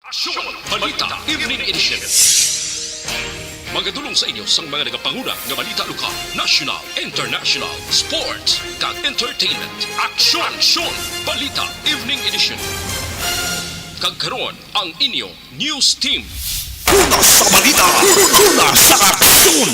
Aksyon! Balita Evening Edition. Magadulong sa inyo sang mga nagapanguna nga balita lokal, national, international, sports, kag entertainment. Aksyon! Balita Evening Edition. Kag karon ang inyong news team. Una sa balita, una sa aksyon.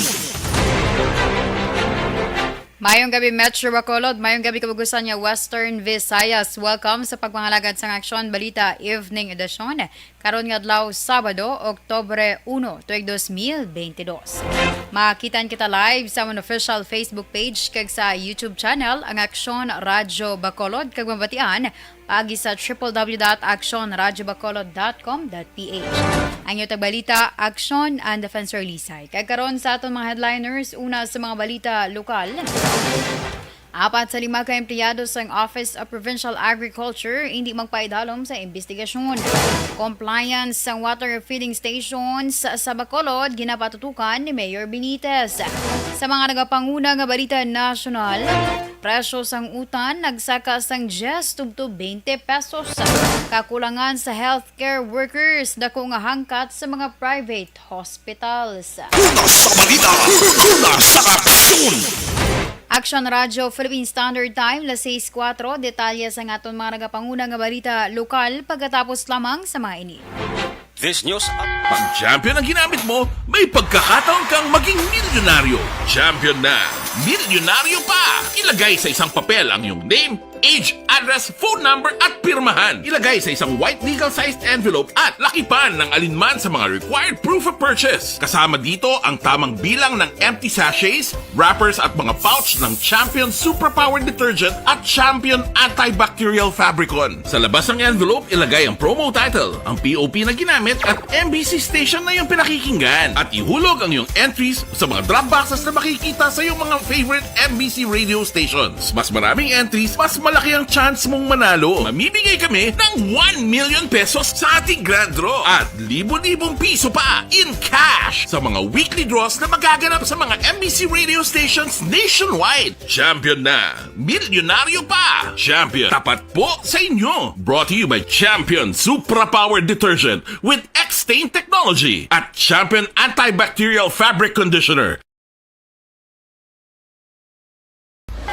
Mayong gabi Metro Bacolod, mayong gabi kabugusan niya Western Visayas. Welcome sa pagmangalagad sa Aksyon Balita Evening Edition. Karon nga adlaw Sabado, Oktubre 1, tuig 2022. Makitan kita live sa among official Facebook page kag sa YouTube channel ang Aksyon Radyo Bacolod kag mabatian agi sa www.aksyonradyobacolod.com.ph. Ang iyong tagbalita, Aksyon and Defensor Lisay. Kag karon sa atong mga headliners, una sa mga balita lokal. 4 sa 5 ka empleyado sa Office of Provincial Agriculture hindi magpaidalom sa investigasyon. Compliance sa water feeding stations sa Bacolod ginapatutukan ni Mayor Benitez. Sa mga nagapanguna nga balita nasyonal, presyo sang utan nagsaka sang 10 tubto 20 pesos. Kakulangan sa healthcare workers dako nga hangkat sa mga private hospitals. Una sa balita, una sa aksyon. Action Radio Philippine Standard Time, las 6:04. Detalye sa aton mga nagapanguna nga balita lokal pagkatapos lamang sa mga ini. This news Pag champion ang ginamit mo, may pagkakataon kang maging milyonaryo. Champion na, milyonaryo pa! Ilagay sa isang papel ang iyong name, age, address, phone number at pirmahan. Ilagay sa isang white legal-sized envelope at lakipan ng alinman sa mga required proof of purchase. Kasama dito ang tamang bilang ng empty sachets, wrappers at mga pouch ng Champion Superpower Detergent at Champion Antibacterial Fabricon. Sa labas ng envelope, ilagay ang promo title, ang POP na ginamit at MBC station na yung pinakikinggan. At ihulog ang iyong entries sa mga drop boxes na makikita sa iyong mga favorite MBC radio stations. Mas maraming entries, mas malaki ang chance mong manalo. Mamimigay kami ng 1 million pesos sa ating grand draw at libo-libong piso pa in cash sa mga weekly draws na magaganap sa mga MBC radio stations nationwide. Champion na, milyonaryo pa. Champion, tapat po sa inyo. Brought to you by Champion Superpower Detergent with X-Stain Technology at Champion Antibacterial Fabric Conditioner.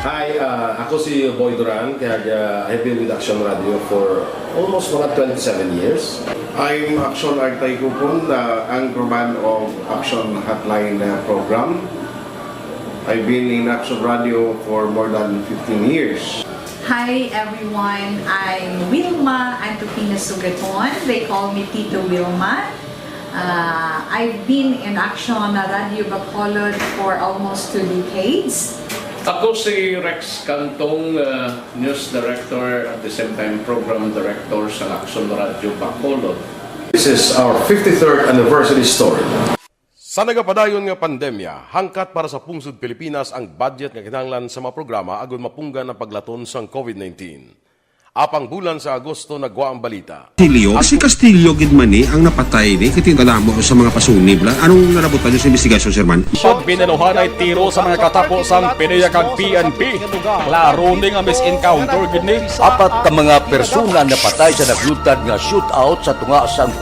Hi, ako si Boy Duran, kaya I've been with Action Radio for almost mga 27 years. I'm Action Artay Kupon, the anchorman of Action Hotline program. I've been in Action Radio for more than 15 years. Hi everyone, I'm Wilma Antopina Sugaton. They call me Tito Wilma. I've been in Action Radio Bacolod for almost 2 decades. Ako si Rex Cantong, News Director at the same time Program Director sa Action Radio Bacolod. This is our 53rd anniversary story. Sa nagapadayon nga pandemya, hangkat para sa pungsod Pilipinas ang budget nga kinahanglan sa mga programa agon mapunggan ang paglaton sang COVID-19. Apang bulan sa Agosto nagwa ang balita. Si Castillo gidmani ang napatay ni kitingkalamo sa mga pasunib la. Anong narabot pa sa investigasyon, Sir Man? Pag binaluhan ay tiro sa mga katapos ang PNP kag PNP. Klaro ni nga misencounter gid ni. Apat ka mga persona napatay sa naglutad nga shootout sa tunga sang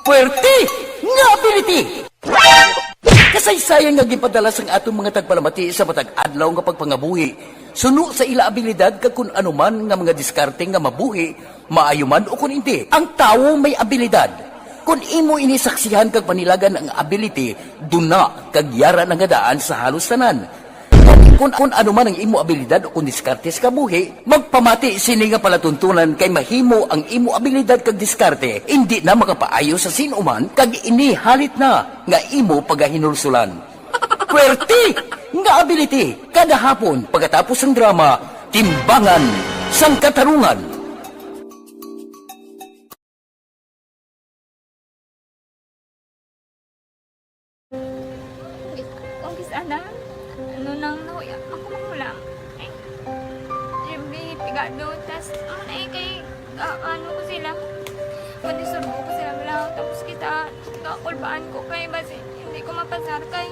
Puerte nga ability. Kasaysayan nga gipadala sang atong mga tagpalamati sa matag adlaw nga pagpangabuhi. Suno sa ila abilidad kag kun anuman nga mga diskarte nga mabuhi, maayo man o kun hindi. Ang tawo may abilidad. Kung imo inisaksihan kag panilagan ang ability, duna kag yara nga daan sa halos tanan. Kung anuman ang imo abilidad o kun diskarte sa kabuhi, magpamati sini nga palatuntunan kay mahimo ang imo abilidad kag diskarte, hindi na makapaayo sa sinuman kag ini halit na nga imo pagahinulsulan. Puwerte nga ability kada hapon pagkatapos ng drama Timbangan sang Katarungan. Kung sana ano nang nahuya ako mangulang eh sabi pigado tas kay ano ko sila padisurbo ko sila lang tapos kita kakulbaan ko kay basi hindi ko mapasar kay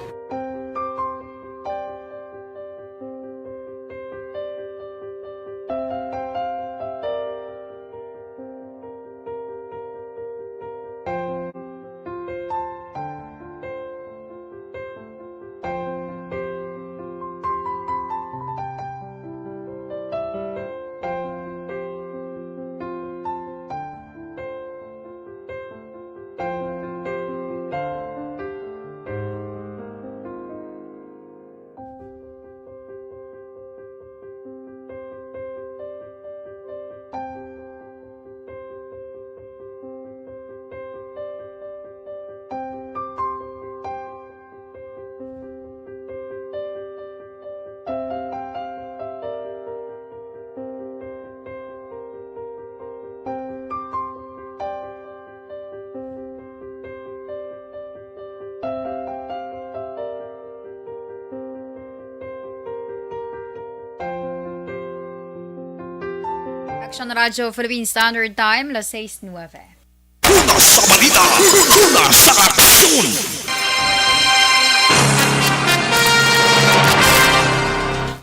Action Radio Philippine Standard Time, las 6:09. Una sa balita, una sa aksyon.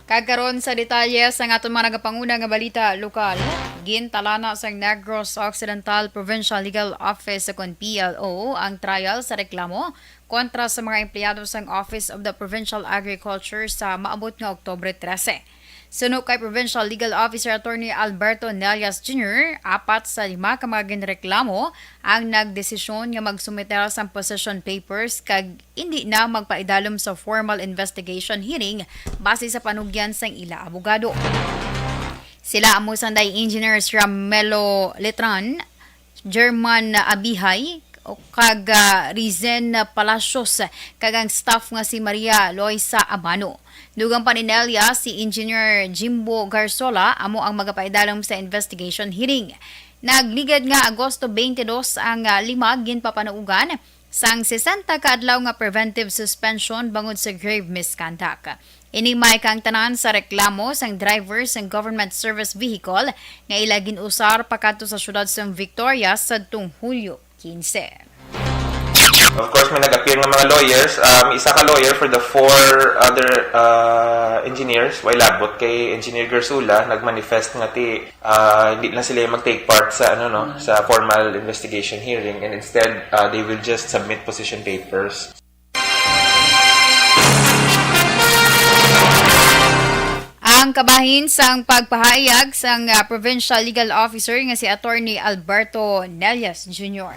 Kagkaroon sa detalye sa atong mga nagapanguna nga balita lokal, gintalana sa Negros Occidental Provincial Legal Office sa PLO ang trial sa reklamo kontra sa mga empleyado sa Office of the Provincial Agriculture sa maabot nga Oktubre 13. Suno kay Provincial Legal Officer Attorney Alberto Nelias Jr., 4 sa 5 ka mga ginreklamo ang nagdesisyon nga magsumeter sa position papers kag hindi na magpaidalom sa formal investigation hearing base sa panugyan sang ila abogado. Sila amo sanday engineers Ramelo Letran, German Abihay, kag Rizen Palacios, kag ang staff nga si Maria Loisa Abano. Dugang pa ni Nelia, si Engineer Jimbo Garzola amo ang magapaidalom sa investigation hearing. Nagligad nga Agosto 22 ang 5 ginpapanaugan sang 60 ka adlaw nga preventive suspension bangod sa grave misconduct. Inimay kang tanan sa reklamo sang driver sang government service vehicle nga ila ginusar pakadto sa syudad sa Victoria sadtong Hulyo 15. Of course, may nag-appear ng mga lawyers. Isa ka lawyer for the 4 other engineers. While labot kay Engineer Garsula, nag-manifest nga hindi na sila mag-take part sa sa formal investigation hearing, and instead they will just submit position papers. Ang kabahin sang pagpahayag sang Provincial Legal Officer nga si Attorney Alberto Nelias Jr.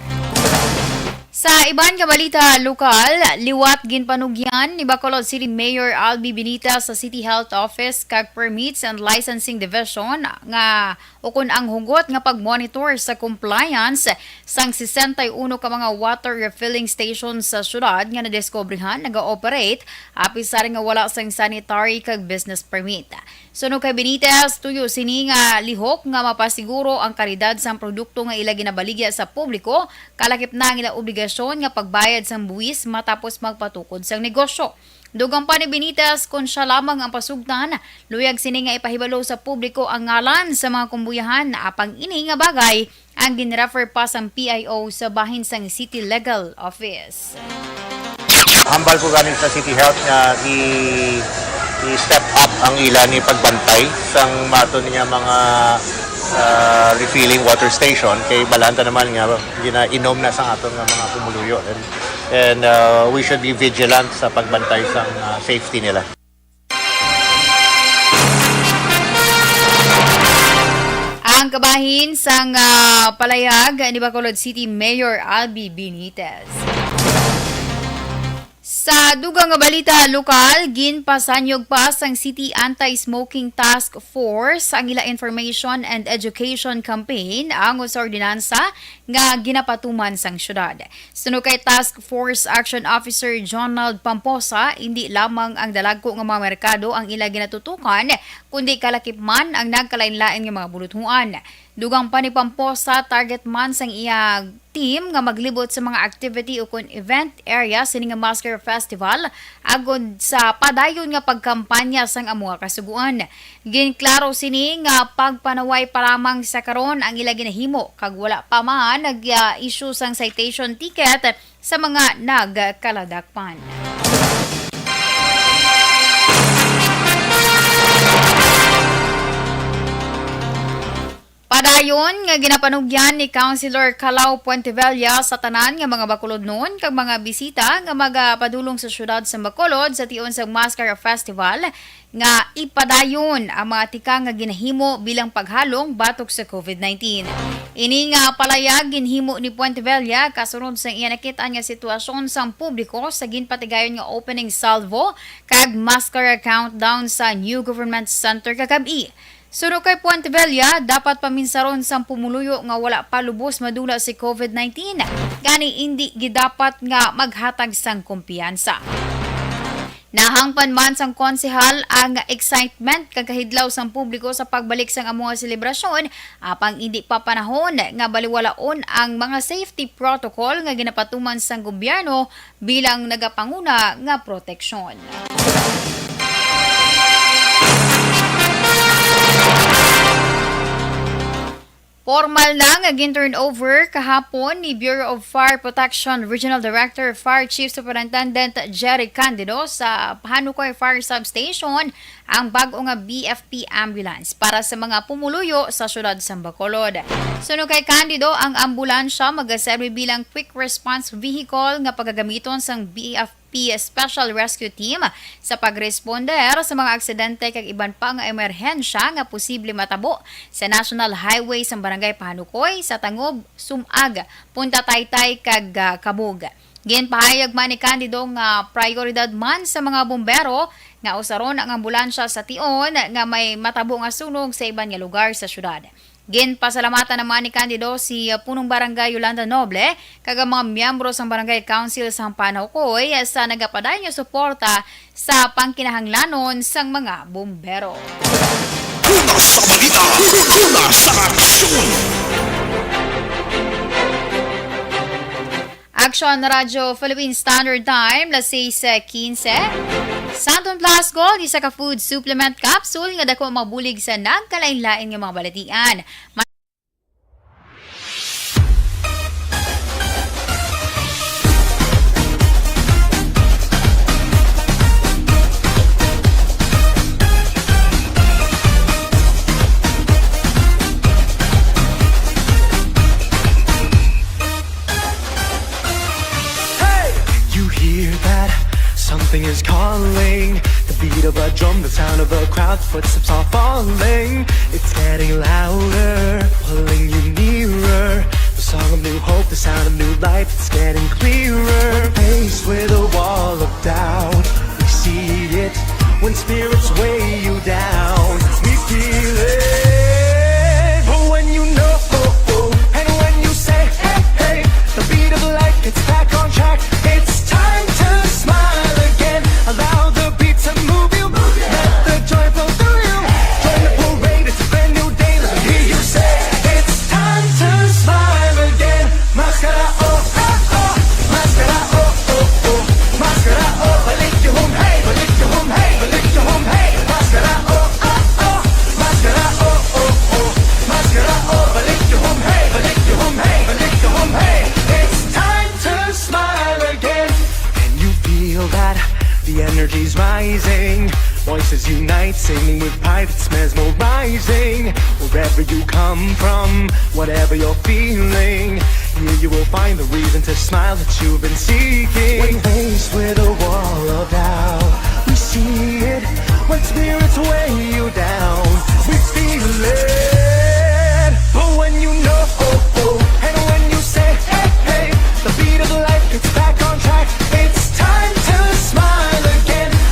Sa iban nga balita lokal, liwat ginpanugyan ni Bacolod City Mayor Albi Benita sa City Health Office kag Permits and Licensing Division nga ukon ang hugot nga pagmonitor sa compliance sang 61 ka mga water refilling stations sa syudad nga nadiskubrihan naga-operate apis sa nga wala sang sanitary kag business permit. Suno kay Benitez, tuyo sini nga lihok nga mapasiguro ang kalidad sang produkto nga ila ginabaligya sa publiko, kalakip na ang ila obligasyon nga pagbayad sang buwis matapos magpatukod sang negosyo. Dugang pa ni Benitez kung siya lamang ang pasugtan, luyag sini nga ipahibalo sa publiko ang ngalan sa mga kumbuyahan na apang ini nga bagay ang ginrefer pa sang PIO sa bahin sang City Legal Office. Hambal ko ganin sa City Health nga i-step up ang ila ni pagbantay sang mato niya mga refilling water station kay balanta naman nga ginainom na sa aton nga mga pumuluyo, and we should be vigilant sa pagbantay sang safety nila. Ang kabahin sang palayag ni Bacolod City Mayor Albi Benitez. Sa dugang nga balita lokal, ginpasanyog pa sang City Anti-Smoking Task Force ang ila information and education campaign ang sa ordinansa nga ginapatuman sang syudad. Suno kay Task Force Action Officer Jonald Pamposa, hindi lamang ang dalagko nga mga merkado ang ila ginatutukan, kundi kalakip man ang nagkalain-lain nga mga buluthuan. Dugang pa ni Pamposa, target man sang iya team nga maglibot sa mga activity o kun event area sini nga Masker Festival agod sa padayon nga pagkampanya sang amuha kasuguan. Ginklaro sini nga pagpanaway pa lamang sa karon ang ila ginahimo kag wala pa man nag-issue sang citation ticket sa mga nagkaladakpan. Padayon nga ginapanugyan ni Councilor Calao Puentevilla sa tanan nga mga Bacolod noon kag mga bisita nga magapadulong sa syudad sa Bacolod sa tion sa Mascara Festival nga ipadayon ang mga tika nga ginahimo bilang paghalong batok sa COVID-19. Ini nga palayag ginhimo ni Puentevilla kasunod sa iya nakitaan nga sitwasyon sang publiko sa ginpatigayon nga opening salvo kag Mascara countdown sa New Government Center kagabi. Suno kay Puentevilla, dapat paminsaron sang pumuluyo nga wala pa lubos madula si COVID-19. Gani hindi gidapat nga maghatag sang kumpiyansa. Nahangpan man sang konsehal ang excitement kagahidlaw sang publiko sa pagbalik sang amuha selebrasyon apang hindi pa panahon nga baliwalaon ang mga safety protocol nga ginapatuman sang gobyerno bilang nagapanguna nga proteksyon. Formal na nga gin-turnover kahapon ni Bureau of Fire Protection Regional Director Fire Chief Superintendent Jerry Candido sa Pahanukoy Fire Substation ang bago nga BFP ambulance para sa mga pumuluyo sa syudad sa Bacolod. Suno kay Candido, ang ambulansya magaserbi bilang quick response vehicle nga pagagamiton sang BFP Special Rescue Team sa pagresponder sa mga aksidente kag iban pa nga emerhensya nga posible matabo sa National Highway sa Barangay Pahanukoy sa Tangob, Sumag, Punta Taytay kag Kabug. Ginpahayag man ni Candido nga prioridad man sa mga bumbero nga usaron ang ambulansya sa Tion nga may matabo nga sunog sa iban nga lugar sa syudad. Ginpasalamatan naman ni Candido si Punong Barangay Yolanda Noble kag ang mga miyembro sa Barangay Council sa Pahanukoy sa nagapaday nga suporta sa pangkinahanglanon sang mga bumbero. Una sa balita, una sa aksyon. Action Radyo Philippine Standard Time, las 6:15. Santon Plus Gold, isa ka food supplement capsule nga dako mabulig sa nagkalain-lain nga mga balatian. Something is calling, the beat of a drum, the sound of a crowd, footsteps are falling. It's getting louder, pulling you nearer. The song of new hope, the sound of new life, it's getting clearer. Faced with a wall of doubt, we see it. When spirits weigh you down, we feel it. But when you know, and when you say, hey, hey, the beat of life gets back on track. It's time to smile. Allow the beat to move you. Let the joy flow through you. Join the parade, it's a brand new day. Let me hear you say, it's time to smile again. Mascara, oh, oh, oh. Mascara, oh, oh, oh. Mascara, oh, balik your home, hey. Balik your home, hey. Balik your home, hey. Mascara, oh, oh, oh. Mascara, oh, oh, oh. Mascara, oh, balik your home, hey. Balik your home, hey. Balik your home, hey. It's time to smile again. Can you feel that? The energy's rising, voices unite, singing with pride, it's mesmerizing. Wherever you come from, whatever you're feeling, here you will find the reason to smile that you've been seeking. When faced with a wall of doubt, we see it. When spirits weigh you down, we feel it. But when you know, and when you say, hey, hey, the beat of life gets back on track. It's time to smile.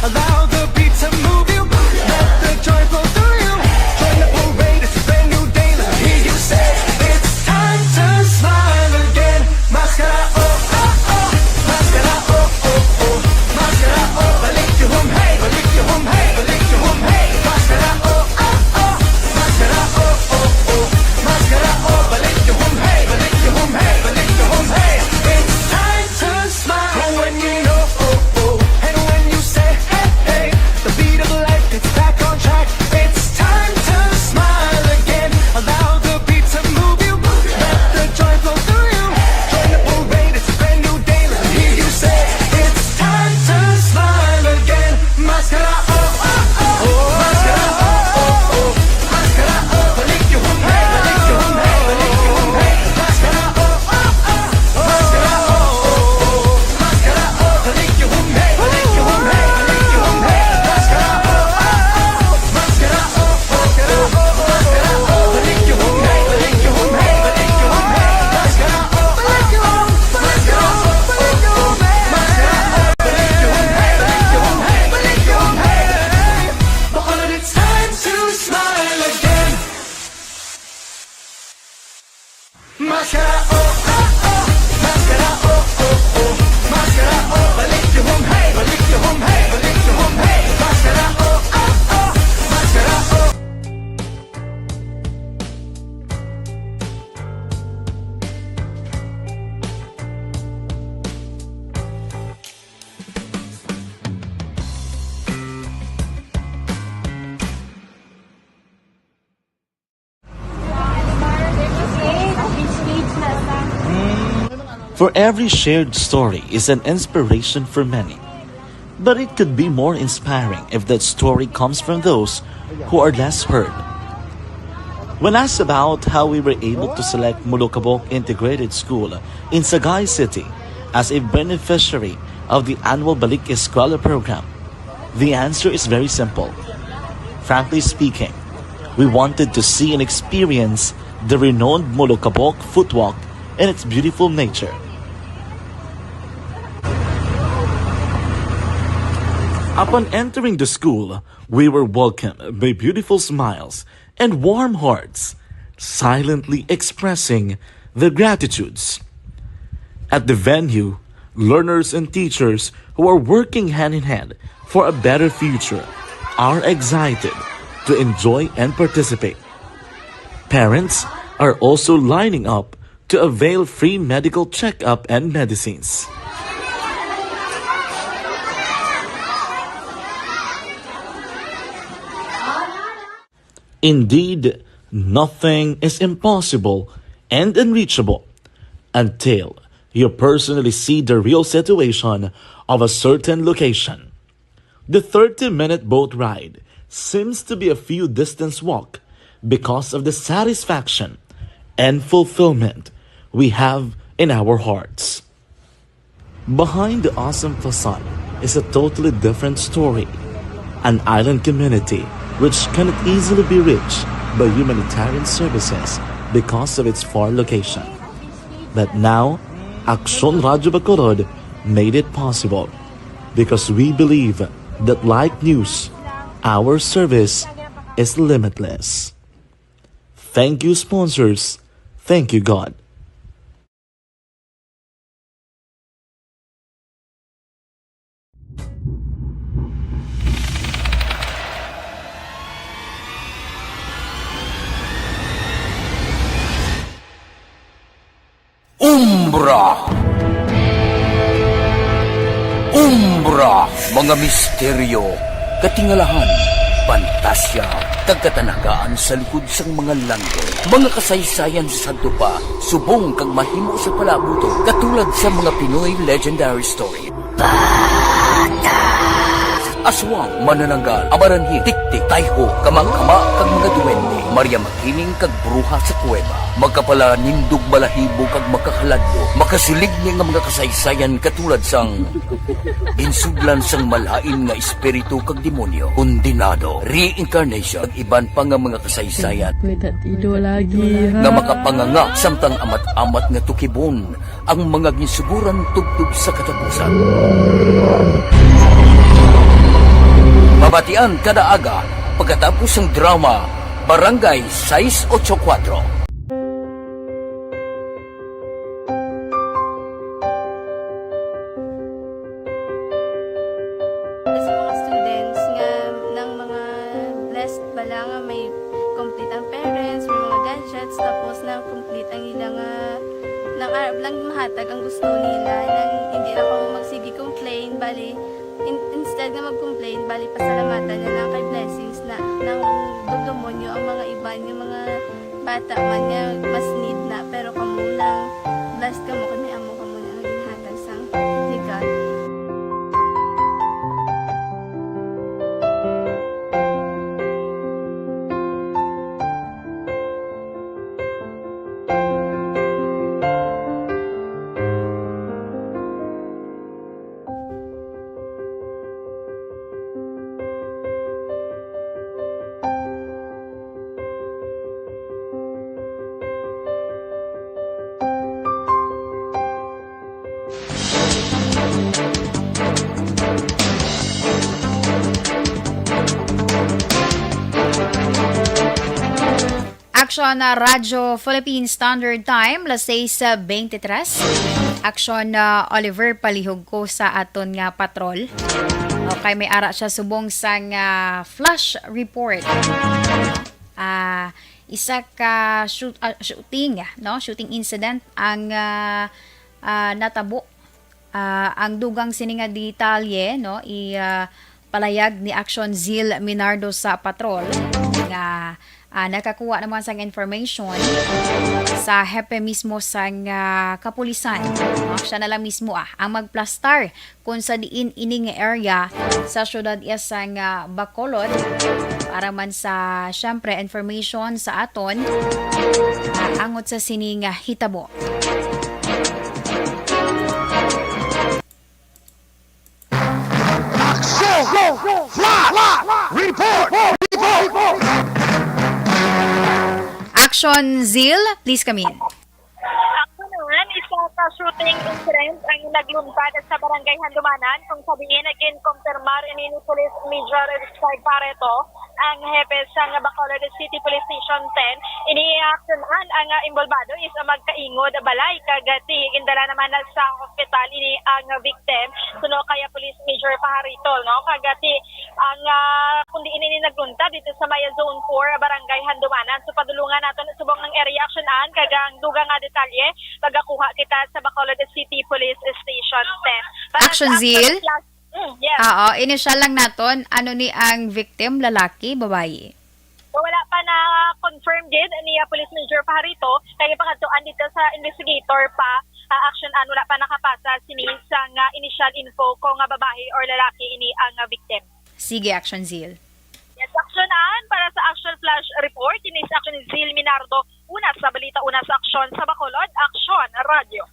Allow the beat to move you. Let the joy flow through you. Join the parade, it's a brand new day. Let me hear you say, it's time to smile again. Mascara, oh, oh, oh. Mascara, oh, oh, oh. Mascara, oh, balik your home, hey. Balik your home, hey. Balik your home, hey. Mascara, For every shared story is an inspiration for many. But it could be more inspiring if that story comes from those who are less heard. When asked about how we were able to select Mulukabok Integrated School in Sagay City as a beneficiary of the annual Balik Eskwela program, the answer is very simple. Frankly speaking, we wanted to see and experience the renowned Mulukabok footwalk and its beautiful nature. Upon entering the school, we were welcomed by beautiful smiles and warm hearts, silently expressing their gratitudes. At the venue, learners and teachers who are working hand in hand for a better future are excited to enjoy and participate. Parents are also lining up to avail free medical checkup and medicines. Indeed, nothing is impossible and unreachable until you personally see the real situation of a certain location. The 30-minute boat ride seems to be a few distance walk because of the satisfaction and fulfillment we have in our hearts. Behind the awesome facade is a totally different story, an island community which cannot easily be reached by humanitarian services because of its far location. But now, Aksyon Radio Bacolod made it possible because we believe that like news, our service is limitless. Thank you, sponsors. Thank you, God. Umbra, mga misteryo, katingalahan, pantasya, kagkatanagaan sa likod sang mga langgo, mga kasaysayan sa Santo Pa, subong kag mahimo sa palabuto, katulad sa mga Pinoy legendary story. Aswang, manananggal, amaranhi, tiktik, tayho, kamang-kama, kag mga duwende, Maria Makining kag bruha sa kuweba, magkapala nindog balahibo kag makahaladlo, makasilig niya nga mga kasaysayan katulad sang insudlan sang malain nga espiritu kag demonyo, kondinado, reincarnation, kag iban pa nga mga kasaysayan nga makapanganga samtang amat-amat nga tukibon ang mga ginsuguran tugtog sa katapusan. Mabatian kada aga pagkatapos ng drama Barangay 684. Sa mga students nga ng mga blessed bala nga may complete ang parents, may mga gadgets, tapos na complete ang ilang lang mahatag ang gusto nila nang hindi na ako magsigi complain, bali instead nga mag-complain, bali pasalamatan na lang kay blessings na nang dudumonyo ang mga iba yung mga bata man nga mas need na, pero kamo lang blessed kamo kami amo kamo na naging hatag sang ni God. Aksyon na Radyo Philippine Standard Time, las 6:23. Aksyon na Oliver palihog ko sa aton nga patrol. Okay, may ara siya subong sang flash report. Isa ka shooting, no? Shooting incident ang natabo. Ang dugang sininga detalye, no? Palayag ni Aksyon Zil Minardo sa patrol nga nakakuha naman sang information sa hepe mismo sang kapulisan. Siya na lang mismo ang magplastar kung sa diin ining area sa syudad sang Bacolod para man sa syempre information sa aton angot sa sining hitabo. Action Zil, please come in. Ako naman, isa sa shooting incident ang naglumpad sa barangay Handumanan kung sabihin nag-incompirmar ni Police Major Richard Pareto ang hepe sa Bacolod City Police Station 10. Iniaksyonan ang involvado is magkaingod balay kagati indala naman sa hospital ini ang victim suno kaya Police Major Pajarito no kagati ang kundi ini naglunta dito sa Maya Zone 4 barangay Handumanan so padulungan naton subong ng area actionan kagang dugang nga detalye pagakuha kita sa Bacolod City Police Station 10. Action Zil. Yes. Initial lang naton, ano ni ang victim, lalaki, babae? Wala pa na confirmed din ni Police Major Pajarito kaya pagkatuan dito sa investigator pa action wala pa nakapasa sini sa initial info kung babae or lalaki ini ang victim. Sige, Action Zil. Yes, actionan para sa Action Flash Report ini sa Action Zil Minardo una sa balita una sa aksyon sa Bacolod Action Radio.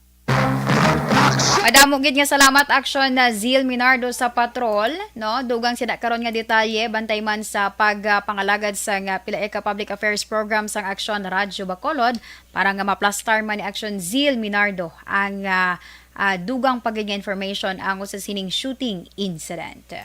Madamo gid nga salamat Action na Zil Minardo sa patrol, no? Dugang sida karon nga detalye bantay man sa pagpangalagad sa PILAEC Public Affairs Program sang Action Radyo Bacolod para nga maplastar man ni Action Zil Minardo ang dugang pagiging information ang sa sining shooting incident.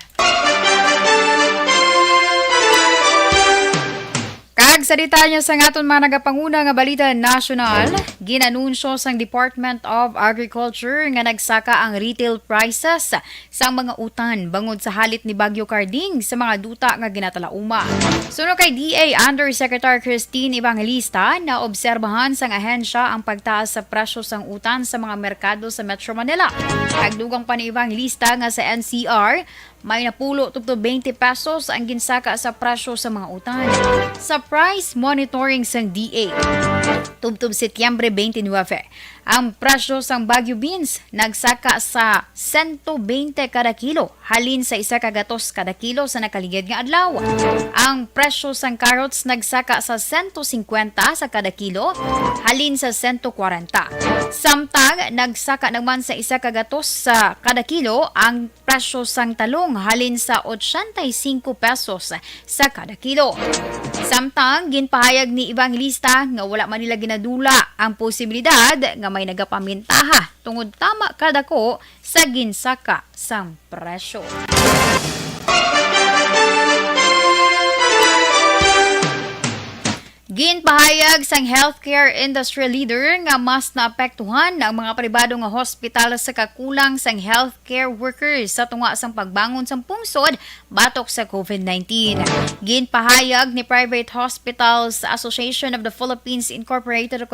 Kag sa detalye sa ngaton mga nagapanguna nga balita nasyonal, ginanunsyo sang Department of Agriculture nga nagsaka ang retail prices sa mga utan bangod sa halit ni Bagyo Carding sa mga duta nga ginatalauma. Suno kay DA Undersecretary Christine Evangelista na obserbahan sang ahensya ang pagtaas sa presyo sang utan sa mga merkado sa Metro Manila. Kag dugang pa ni Evangelista nga sa NCR, may napulo tubto 20 pesos ang ginsaka sa presyo sa mga utan. Sa price monitoring sang DA, tubtob Setyembre 29, ang presyo sang Baguio beans nagsaka sa 120 kada kilo, halin sa 1 kagatos kada kilo sa nakaligid nga adlaw. Ang presyo sang carrots nagsaka sa 150 sa kada kilo, halin sa 140. Samtang nagsaka naman sa 1 kagatos sa kada kilo ang presyo sang talong halin sa 85 pesos sa kada kilo. Samtang ginpahayag ni Evangelista nga wala man nila ginadula ang posibilidad nga may nagapamintaha tungod tama kadako sa ginsaka sang presyo. Ginpahayag sang healthcare industry leader nga mas naapektuhan ang mga pribado nga hospital sa kakulang sang healthcare workers sa tunga sang pagbangon sang pungsod batok sa COVID-19. Ginpahayag ni Private Hospitals Association of the Philippines Incorporated o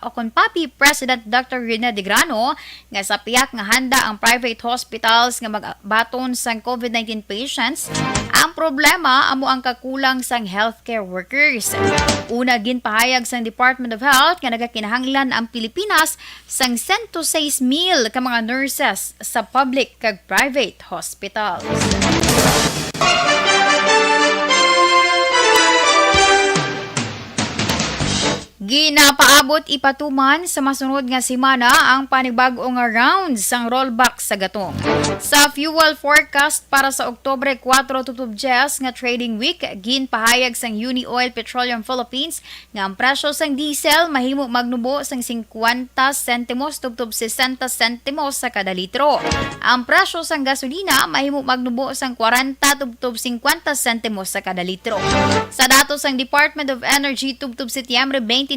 CONPAPI President Dr. Rene De Grano nga sa piyak nga handa ang private hospitals nga magbaton sang COVID-19 patients. Ang problema amo ang kakulang sang healthcare workers. Una ginpahayag sang Department of Health nga nagakinahanglan ang Pilipinas sang 106,000 ka mga nurses sa public kag private hospitals. Ginapaabot ipatuman sa masunod nga semana ang panibag-ong round sang rollback sa gatong. Sa fuel forecast para sa Oktubre 4 to 10 nga trading week, ginpahayag sang Unioil Petroleum Philippines nga ang presyo sang diesel mahimo magnubo sang 50 sentimos tubtob 60 sentimos sa kada litro. Ang presyo sang gasolina mahimo magnubo sang 40 tubtob 50 sentimos sa kada litro. Sa datos sang Department of Energy tubtob Setyembre 29,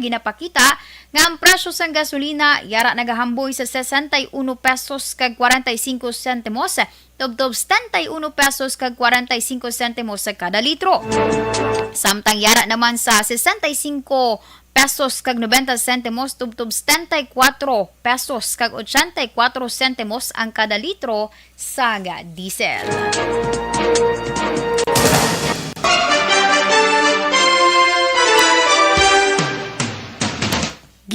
ginapakita nga ang presyo sang gasolina yara nagahamboy sa 61 pesos kag 45 sentimos tubtob 71 pesos kag 45 sentimos sa kada litro. Samtang yara naman sa 65 pesos kag 90 sentimos tubtob 74 pesos kag 84 sentimos ang kada litro sa diesel.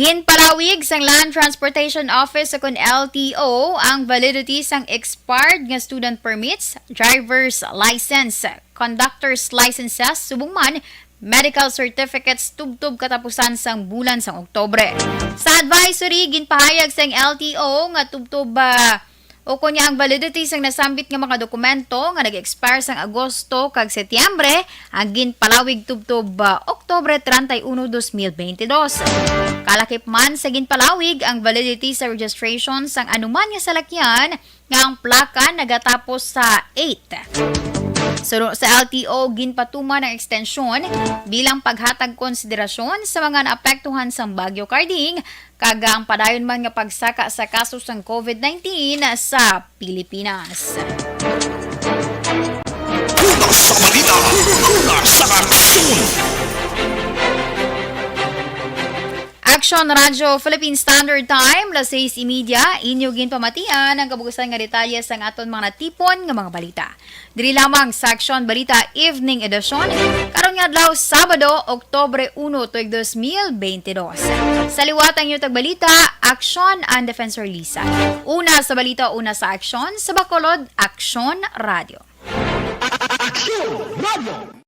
Ginpalawig sang Land Transportation Office sa kun LTO ang validity sang expired nga student permits, driver's license, conductor's licenses, subong man medical certificates tubtob katapusan sang bulan sang Oktobre. Sa advisory ginpahayag sang LTO nga tubtob o kunya ang validity sang nasambit nga mga dokumento nga nag-expire sang Agosto kag Setyembre ang ginpalawig tubtob Oktobre 31, 2022. Kalakip man sa ginpalawig ang validity sa registration sang anuman nga salakyan nga ang plaka nagatapos sa 8. So, sa LTO, ginpatuman ng ekstensyon bilang paghatag konsiderasyon sa mga naapektuhan sa Bagyo Carding kaga ang padayon man nga pagsaka sa kaso ng COVID-19 sa Pilipinas. Una sa balita, una sa aksyon! Action Radio Philippine Standard Time, las 6:30, inyo ginpamatian ang kabugusan nga detalye sa aton mga natipon nga mga balita. Diri lamang sa Action Balita Evening Edition, karon nga adlaw Sabado, Oktobre 1, 2022. Sa liwat ang inyong tagbalita, Action and Defensor Lisa. Una sa balita, una sa Action, sa Bacolod, Action Radio. Action Radio!